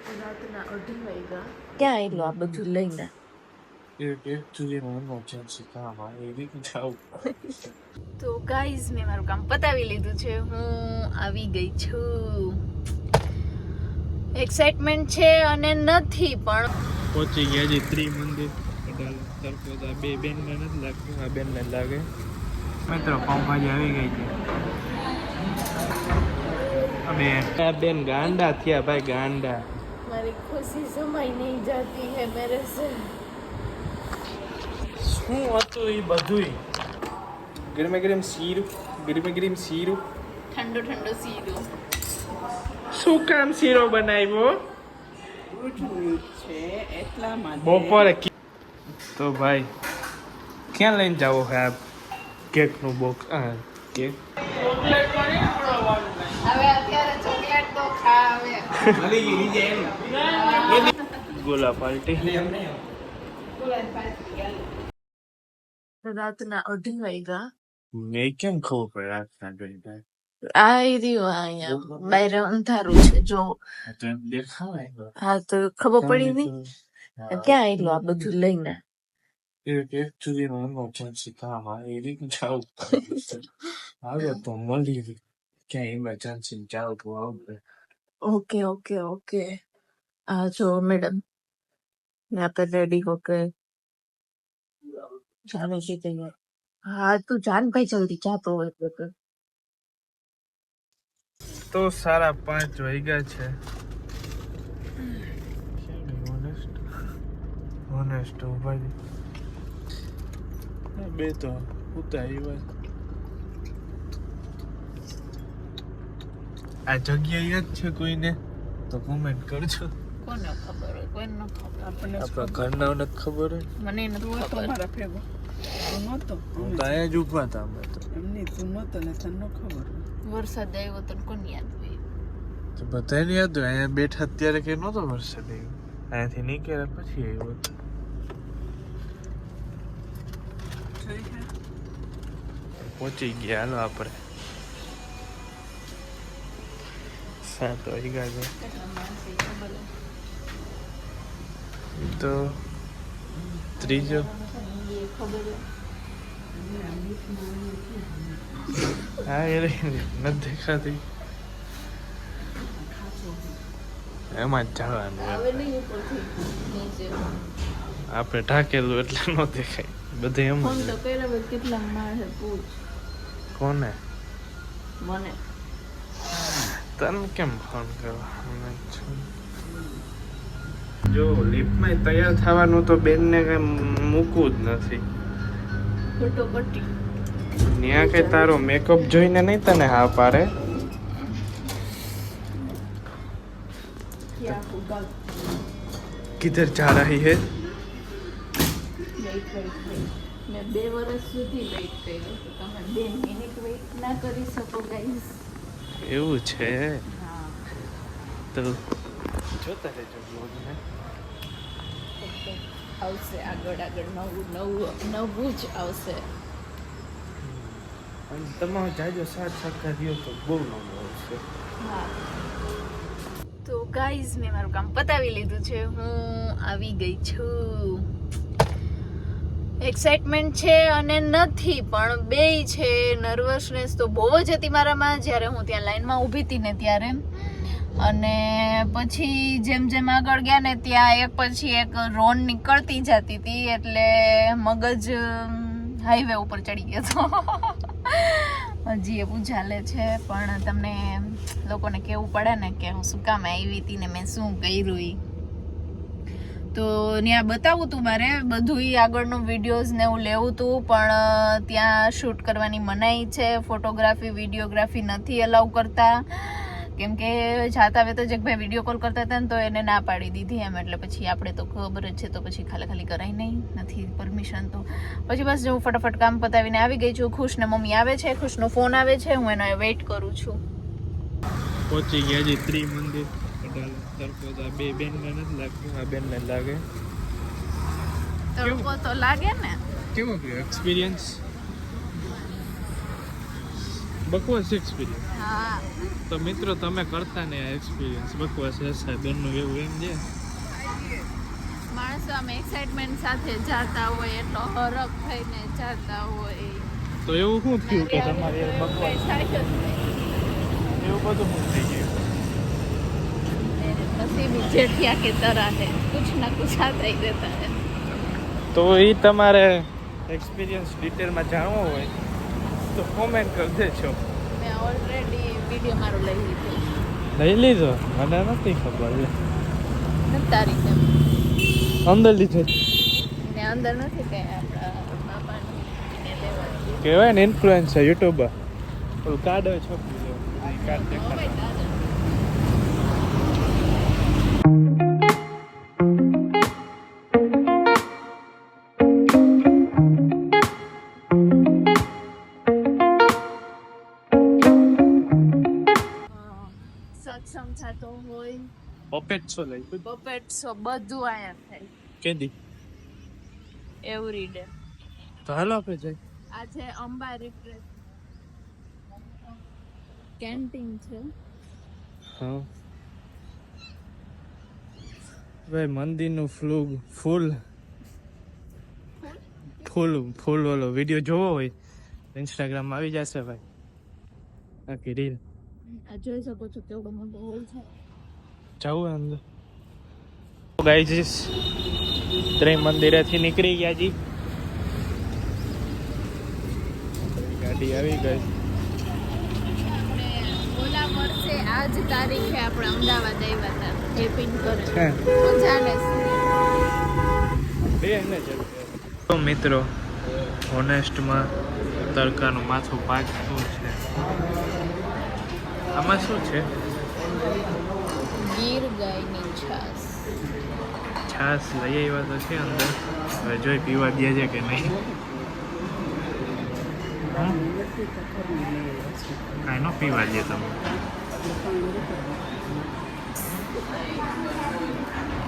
રાતના 2:30 વાગ્યા. ક્યાં આવેલું આ બધું લઈને? તો ગાઈઝ મેં મારું કામ પતાવી લીધું છે. હું આવી ગઈ છું. એક્સાઇટમેન્ટ છે અને નથી પણ પહોંચી ગયા છે ત્રિમંદિર. તરફોદા બે બેન ને નથી લાગતું, આ બેન ને લાગે. મિત્રો પાઉંભાજી આવી ગઈ છે. આ બેન ગાંડા થયા ભાઈ, ગાંડા. મારી ખુશી સમાઈ નહીં જાતી હે મેરે સે. શું હતું એ બધું? ગરમે ગરમ શીરું, ગરમે ગરમ શીરું, ઠંડો ઠંડો શીરો. શું કામ શીરો બનાવ્યો બપોરે? તો ભાઈ ક્યાં લઈને જાવો હે આ કેક નું બોક્સ? કેક હવે અત્યારે ચોકલેટ તો ખાવે. ગોલા પાર્ટી. રાતના 2:30 વાગ્યા. મેં કેમ ખબર પડે રાતના 2:30? આ રહ્યું અહીંયા બહાર અંધારું છે જો. તો એમ દેખાવાય. હા તો ખબર પડી નહીં ક્યાં આવેલું આ બધું લઈને? એકચુઅલી ઇમરજન્સી કામ આવે એ રીતે જાવ આવે તો મળી ક્યાં ઇમરજન્સી જાવ તો આવડે. Okay okay okay. આ જો મેડમ આપણે રેડી હોકે જાને છે તૈયાર. હા તું જાન ભાઈ જલ્દી જાતો હોય તો. તો 5:30 વાગ્યા છે. ઓનેસ્ટ ભાઈ બે તો ઉતા આવ્યા. આ જગ્યા યાદ છે કોઈને તો કોમેન્ટ કરજો. કોને ખબર હોય? કોઈને ન ખબર. આપણને આપણા ઘરના નથી ખબર હોય. મને નથી ખબર. મારા ભેગો તું નહોતો. હું તો અહીંયા જ ઊભા હતા અમે તો. એમની તું નહોતો ને તને ન ખબર. વરસાદ આવ્યો તો કોને યાદ હોય? તો બધાને યાદ હોય. અહીંયા બેઠા અત્યારે કે નહોતો વરસાદ આવ્યો. અહીંયાથી નીકળ્યા પછી આવ્યો. પહોંચી ગયા હાલો આપણે. 7 વાગ્યા છે તો ત્રીજો હા એ નથી દેખાતી. એમાં જ જવાનું આપણે ઢાકેલું એટલે ન દેખાય. બધે એમ ફોન તો કર્યા કેટલા માણસે પૂછ. કોને? મને. તને કેમ ફોન કરવા? જો લિફ્ટમાં તૈયાર થવાનું તો બેનને કઈ મૂકવું જ નથી. ફોટોપટ્ટી ત્યાં કઈ તારો મેકઅપ જોઈને નહીં તને હા પાડે. કિધર જા રહી હે? મેં 2 વર્ષ સુધી વેઇટ કર્યો તો તમે 2 મિનિટ વેઇટ ના કરી શકો ગાઈસ. એવું છે હા તો જોતા રહેજો બ્લોગને. આવશે આગળ આગળ નવું જ આવશે. અને તમારો જાજો સાથ સહકાર રહ્યો તો બહુ નવું આવશે. હા તો ગાઈઝ મેં મારું કામ પતાવી લીધું છે. હું આવી ગઈ છું. એક્સાઇટમેન્ટ છે અને નથી પણ બેય છે. નર્વસનેસ તો બહુ જ હતી મારામાં જ્યારે હું ત્યાં લાઈનમાં ઊભી હતી ને ત્યારે. અને પછી જેમ જેમ આગળ ગયા ને ત્યાં એક પછી એક રોડ નીકળતી જતી હતી એટલે મગજ હાઈવે ઉપર ચડી ગયો હતો. હજી એવું ચાલે છે પણ તમને લોકોને કહેવું પડે ને કે હું શું કામ આવી હતી ને મેં શું કર્યું ઈ. તો ત્યાં બતાવું તું મારે બધું આગળનું વિડીયોઝ ને એવું લેવું હતું પણ ત્યાં શૂટ કરવાની મનાઈ છે. ફોટોગ્રાફી વિડીયોગ્રાફી નથી અલાઉ કરતા કેમ કે જાતા આવે તો જગભાઈ વિડીયો કોલ કરતા હતા ને તો એને ના પાડી દીધી એમ. એટલે પછી આપણે તો ખબર જ છે તો પછી ખાલી કરાય નહીં, નથી પરમિશન. તો પછી બસ હું ફટાફટ કામ પતાવીને આવી ગઈ છું. ખુશને મમ્મી આવે છે, ખુશનો ફોન આવે છે, હું એનો વેઇટ કરું છું. પહોંચી ગયા છે ત્રિમંદિર. તરફોદા બે બેન ને નથી લાગતું, આ બેન ને લાગે. તડકો તો લાગે ને. કેવો ગયો એક્સપિરિયન્સ? બકવાસ એક્સપિરિયન્સ. હા તો મિત્રો તમે કરતા ને એક્સપિરિયન્સ બકવાસ હશે બેનનું એવું એમ છે. માણસો આમ એક્સાઇટમેન્ટ સાથે જાતા હોય એટલો હરખ થઈને જાતા હોય તો એવું શું થયું કે તમારે બકવાસ થાય જ નહીં. એવું બધું શું થઈ ગયું? नसीबी जेठिया की तरह है कुछ ना कुछ आता ही रहता है. તો એ તમારે એક્સપિરિયન્સ ડિટેલમાં જાણવો હોય તો કોમેન્ટ કરી દેજો. મેં ઓલરેડી વિડીયો મારો લઈ લીધો લઈ લીધો? મને નથી ખબર. છે તારીખે અંદર લીધો ને અંદર નથી કઈ આપણા બાપાનું એને લેવા કહેવાય ને ઇન્ફ્લુએન્સર યુટ્યુબર ઓલું કાર્ડ હોય છોકરી લેવું કાર્ડ દેખાડે. સત્સંગ થતો હોય પપેટ છો લઈ પપેટ શો બધું અહીંયા થાય કેદી એવરી ડે. તો હાલો આપણે જઈ. આ છે અંબા રિટ્રીટ કેન્ટીન છે. હા ભાઈ મંદિરનું ફૂલ ઓલો વિડીયો જોવો હોય ઇન્સ્ટાગ્રામમાં આવી જશે ભાઈ આખી રીલ. આ જોઈ શકો છો કેવડો મોટો હોલ છે. જાવું અંદર ગાઈઝ ત્રણ મંદિરેથી નીકળી ગયા જી. ગાડી આવી ગઈ. આપણે ઓલા વર્ષે આ જ તારીખે આપણે અમદાવાદ આવ્યા હતા હેપિંગ કરે હે. હું જાણે તો મિત્રો હોનેસ્ટમાં તડકાનું માથું પાકતું છે. આમાં શું છે? ગીર ગાયની છાસ. છાસ લઈ આવ્યા તો છે અંદર. હવે જોઈ પીવા દે છે કે નહીં. કાંઈ ન પીવા દે તમે.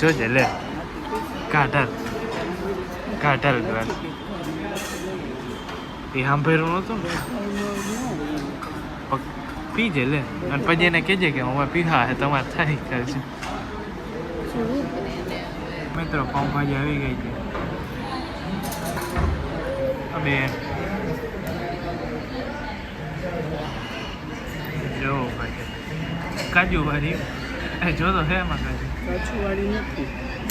જોજે લે કાઢાલ એ સાંભળ્યું નહોતું પીજે લે અને પછી એને કહેજે કે હું પીવા હે તમારે થાય કરશે. મિત્રો પાઉંભાજી આવી ગઈ છે. હવે જો ભાઈ કાજુ વાળી જો તો હે એમાં કાજુ કાચુવાળી નથી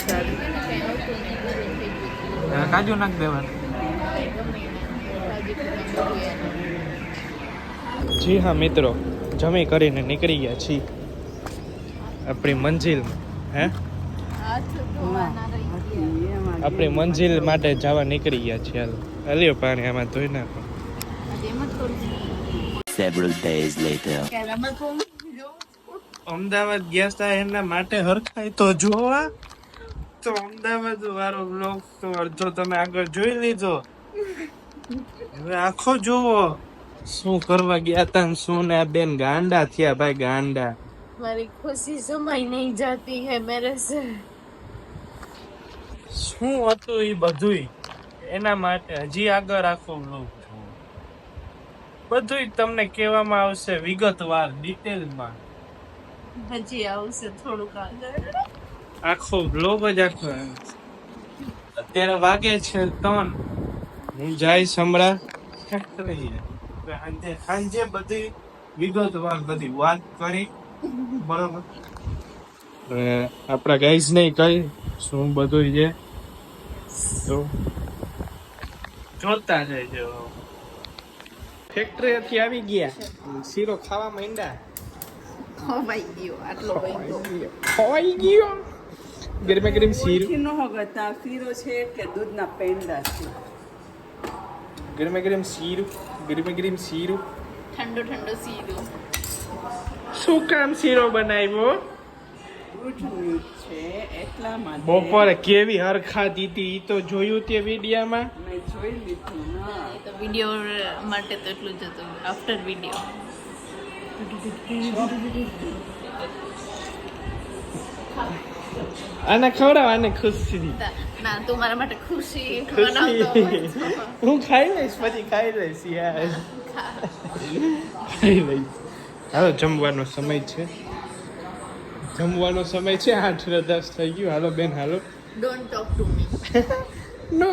સારી. કાજુ નાખ દેવાનું. જી હા મિત્રો જમી કરીને નીકળી ગયા છીએ આપણી મંજિલમાં. હે હાથ ધોવાના રહી ગયા. આપણી મંજિલ માટે જવા નીકળી ગયા છીએ. હાલો હલ્યો પાણી આમાં ધોઈ નાખો. આજે એમ જ કરું છું. Several days later. અમદાવાદ ગયા હતા એના માટે હરખાય તો જોવા. તો અમદાવાદ વાળો બ્લોગ તો અડધો તમે આગળ જોઈ લીધો. હવે આખો જોવો શું કરવા ગયા હતા ને શું ને. આ બેન ગાંડા થયા ભાઈ ગાંડા. મારી ખુશી સમાઈ નહીં જાતી હે મેરે સે. શું હતું એ બધુંય એના માટે હજી આગળ આખો બ્લોગ જોવો. બધુંય તમને કહેવામાં આવશે વિગતવાર ડિટેલમાં. હજી આવશે થોડુંક આગળ. આખો બ્લોગ જ આખો. અત્યારે વાગે છે 3. હું જાય હમણાં સાંજે બધી વિગતવાર બધી વાત કરી બરોબર. આપણા ગાઈઝ ને કઈ શું બધું છે તો જોતા જજો. ફેક્ટરીથી આવી ગયા શીરો ખાવા માંડ્યા. ખવાઈ ગયો આટલો વૈગો. ખવાઈ ગયો. ગરમા ગરમ શીરો. ન હોગતા શીરો છે કે દૂધના પેંડા છે. ગરમા ગરમ શીરો. ગરમા ગરમ શીરો. ઠંડો ઠંડો સીધો. શું કામ શીરો બનાવ્યો? દૂધનું છે એટલા માટે બપોરે કેવી હરખાતી હતી ઈ તો જોયું તે વિડીયામાં. મેં જોઈ લીધું ના. તો વિડીયો માટે તો એટલું જ હતું. આફ્ટર વિડીયો આને ખવડાવ આને ખુશી. ના તું મારા માટે ખુશી બનાવતો હોય તો હું ખાઈ લઈશ પછી ખાઈ લઈશ યાર. ખા. ખાઈ લઈશ. હાલો જમવાનો સમય છે, જમવાનો સમય છે. 8:10 થઈ ગયું. હાલો બેન hello. Don't talk to me.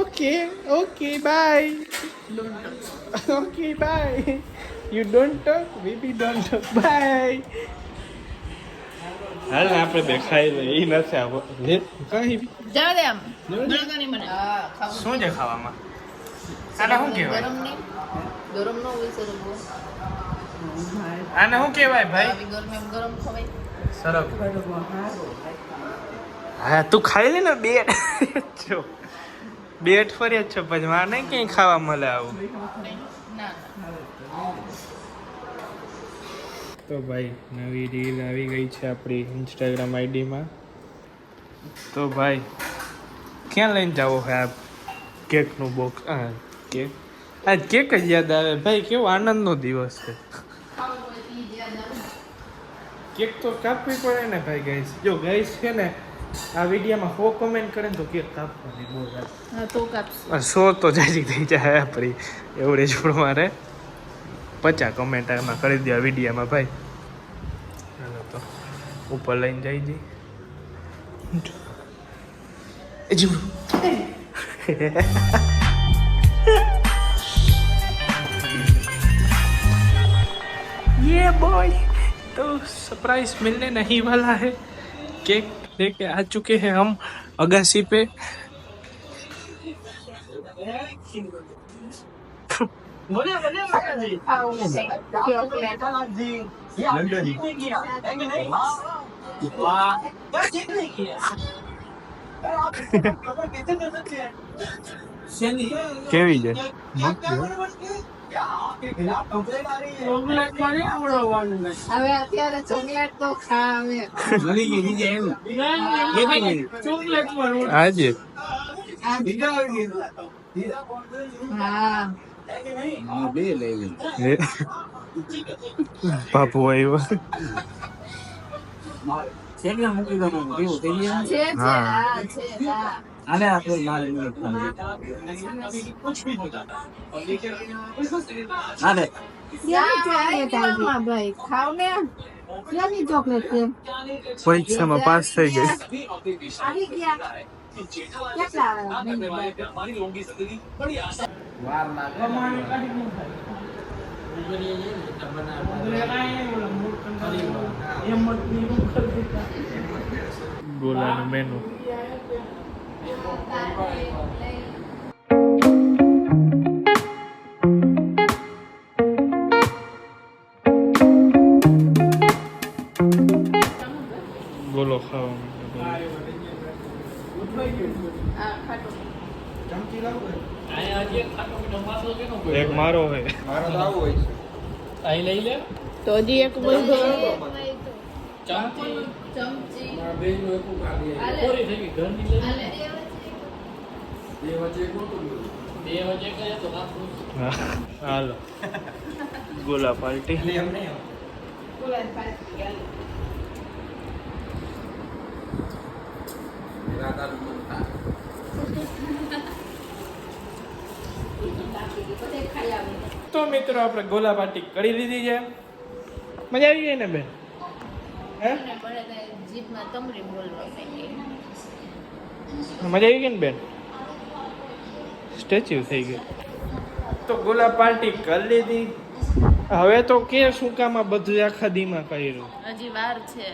Okay okay bye. Okay bye. You don't talk, we be don't talk. Bye. હાલ આપણે બે ખાઈ લઈએ. એ નથી આવો લે કઈ જાવ દે આમ ગળગા નહીં મને. હા ખાવું. શું છે ખાવામાં? આને શું કહેવાય? ગરમ નહીં, ગરમ ન હોય સરગવો. આને શું કહેવાય ભાઈ? આવી ગરમ એમ ગરમ ખવાય. સરસ. હા તું ખાઈ લે ને. બે છો, બે અઠવાડિયા જ છો પછી મારે નહીં ક્યાંય ખાવા મળે આવું. ના તો ભાઈ નવી રીલ આવી ગઈ છે આપણી ઇન્સ્ટાગ્રામ આઈડીમાં. તો ભાઈ ક્યાં લઈને જાવો છે આ કેકનું બોક્સ? હા કેક. આજ કેક જ યાદ આવે ભાઈ. કેવો આનંદનો દિવસ છે. કેક તો કાપવી પડે ને ભાઈ. ગાઈસ જો ગાઈસ છે ને આ વિડીયોમાં 100 કોમેન્ટ કરે ને તો કેક કાપવાની બહુ યાદ. હા તો કાપસ. 100 તો જાજી થઈ જાય આપણી એવરેજ પ્રમાણે. 50 કોમેન્ટ એમાં કરી દેવા વિડીયોમાં ભાઈ. ચાલો તો ઉપર લઈને જઈ જઈ. એ જીવડું ये बॉय तो सरप्राइज मिलने नहीं वाला है. केक लेके आ चुके हैं हम अगासी पे. કેવી છે? હવે અત્યારે ચોકલેટ તો ખાવે. આજે હા બાપુ આવ્યો. છે છે હા છે હા ભાઈ ખાવ ને. ક્યાંની ચોકલેટ છે? પરીક્ષામાં પાસ થઈ ગઈ. આવી ગયા કેટલા ગોલાનું મેનુ. ગોલો ખાવા એક મારો હે. તો હજી એક બધો ચમચી હા, હાલો ગોલા પાર્ટી. તો મિત્રો આપણે ગોલા પાર્ટી કરી લીધી છે. મજા આવી ગઈ ને બેન? હે જીભમાં તમરી બોલવા માંડી. મજા આવી ગઈ ને બેન? સ્ટેચ્યુ થઈ ગઈ. તો ગોલા પાર્ટી કરી લીધી. હવે તો કે શું કામ આ બધું આખા દીમાં કર્યું? હજી વાર છે,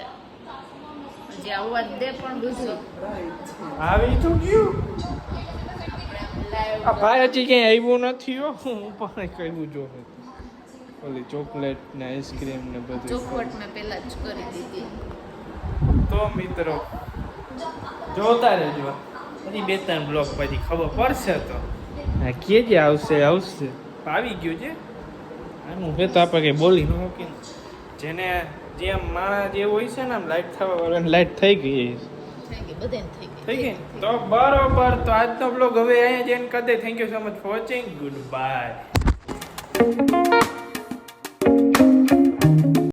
હજી આવવા દે. પણ બધું આવી તો ગયું. આ ભાઈ હજી ક્યાંય આવ્યું નથી હો. હું પણ કહ્યું જો ઓલી ચોકલેટ ને આઈસ્ક્રીમ ને બધું ચોખવટ મેં પહેલા જ કરી દીધી. તો મિત્રો જોતા રહેજો. હજી 2-3 બ્લોગ પછી ખબર પડશે. તો હા કેજે આવશે આવશે. આવી ગયું છે આનું હે તો આપણે કંઈ બોલી ન શકીએ. જેને જેમ માણસ જે હોય છે ને આમ લાઈટ થવા વાળાને લાઈટ થઈ ગઈ થઈ ગઈ. તો બરોબર. તો આજનો બ્લોગ હવે અહીંયા જ એન્ડ કરી દે. Thank you so much for watching. Good by.